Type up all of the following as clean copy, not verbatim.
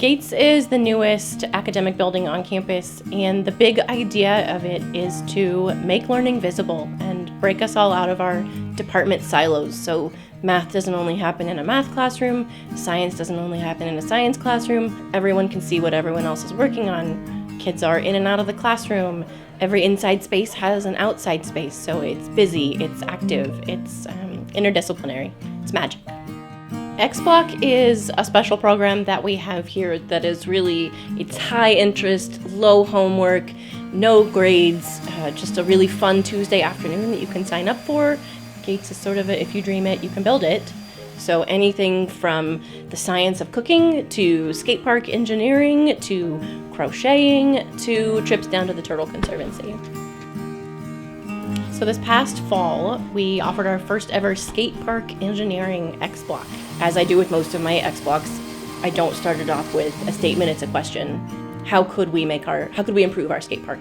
Gates is the newest academic building on campus, and the big idea of it is to make learning visible and break us all out of our department silos. So math doesn't only happen in a math classroom, science doesn't only happen in a science classroom. Everyone can see what everyone else is working on. Kids are in and out of the classroom. Every inside space has an outside space, so it's busy, it's active, it's interdisciplinary, it's magic. X-Block is a special program that we have here that is really, it's high interest, low homework, no grades, just a really fun Tuesday afternoon that you can sign up for. Gates is sort of a, if you dream it, you can build it. So anything from the science of cooking to skate park engineering to crocheting to trips down to the Turtle Conservancy. So this past fall, we offered our first ever skate park engineering X-Block. As I do with most of my X-Blocks, I don't start it off with a statement, it's a question. How could we improve our skate park?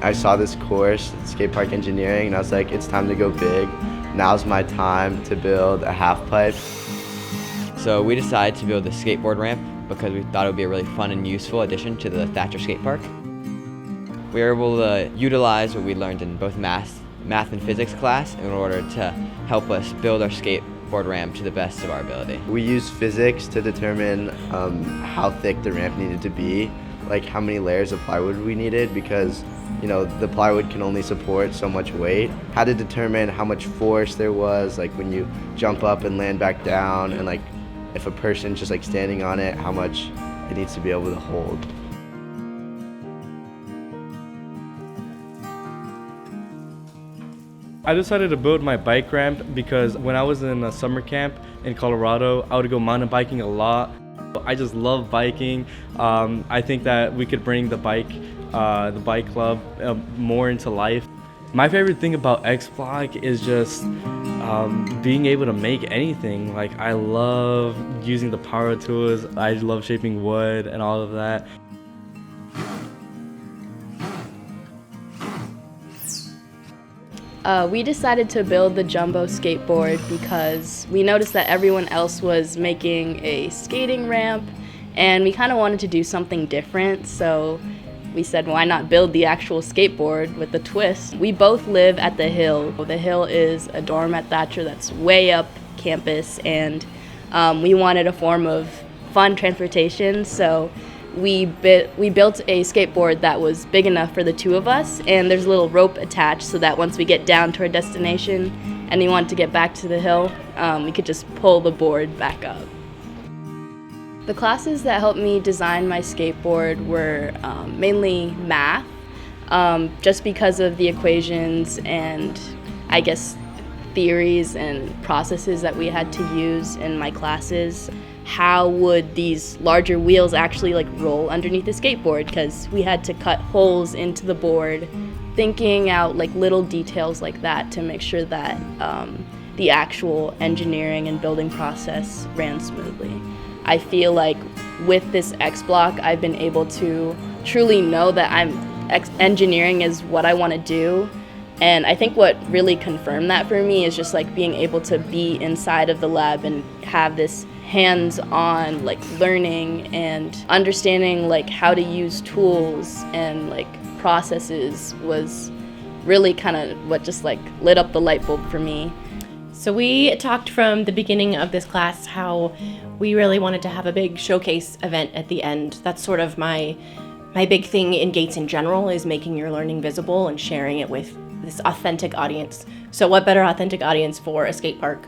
I saw this course, skate park engineering, and I was like, it's time to go big. Now's my time to build a half pipe. So we decided to build a skateboard ramp because we thought it would be a really fun and useful addition to the Thacher skate park. We were able to utilize what we learned in both math and physics class in order to help us build our skateboard ramp to the best of our ability. We used physics to determine how thick the ramp needed to be, like how many layers of plywood we needed, because the plywood can only support so much weight. Had to determine how much force there was, like when you jump up and land back down, and like if a person's just like standing on it, how much it needs to be able to hold. I decided to build my bike ramp because when I was in a summer camp in Colorado, I would go mountain biking a lot. I just love biking. I think that we could bring the bike club more into life. My favorite thing about X-Block is just being able to make anything. Like, I love using the power tools. I love shaping wood and all of that. We decided to build the jumbo skateboard because we noticed that everyone else was making a skating ramp, and we kind of wanted to do something different, so we said, why not build the actual skateboard with a twist? We both live at the Hill. The Hill is a dorm at Thacher that's way up campus, and we wanted a form of fun transportation, so we built a skateboard that was big enough for the two of us, and there's a little rope attached so that once we get down to our destination and we want to get back to the hill, we could just pull the board back up. The classes that helped me design my skateboard were mainly math, just because of the equations and I guess theories and processes that we had to use in my classes. How would these larger wheels actually roll underneath the skateboard, because we had to cut holes into the board, thinking out little details like that to make sure that the actual engineering and building process ran smoothly. I feel like with this X-Block I've been able to truly know that engineering is what I want to do, and I think what really confirmed that for me is just being able to be inside of the lab and have this hands-on learning and understanding how to use tools and processes was really kind of what just lit up the light bulb for me. So we talked from the beginning of this class how we really wanted to have a big showcase event at the end. That's sort of my big thing in Gates in general, is making your learning visible and sharing it with this authentic audience. So what better authentic audience for a skate park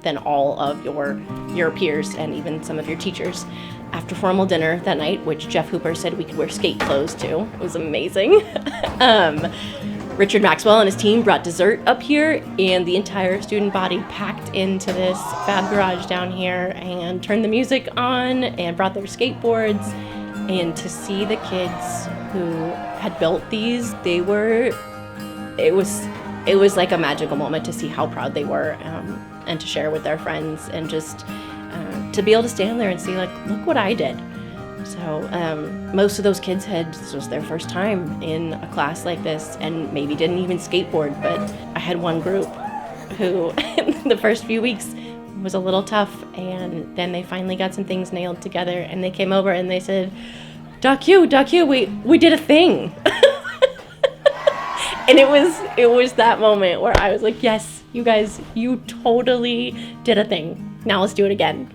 than all of your peers and even some of your teachers. After formal dinner that night, which Jeff Hooper said we could wear skate clothes to, it was amazing. Richard Maxwell and his team brought dessert up here, and the entire student body packed into this fab garage down here and turned the music on and brought their skateboards. And to see the kids who had built these, it was like a magical moment to see how proud they were, and to share with their friends, and just to be able to stand there and see look what I did. So most of those kids this was their first time in a class like this, and maybe didn't even skateboard, but I had one group who in the first few weeks was a little tough, and then they finally got some things nailed together, and they came over and they said, Doc Hugh, we did a thing. And it was that moment where I was like, yes, you guys, you totally did a thing. Now let's do it again.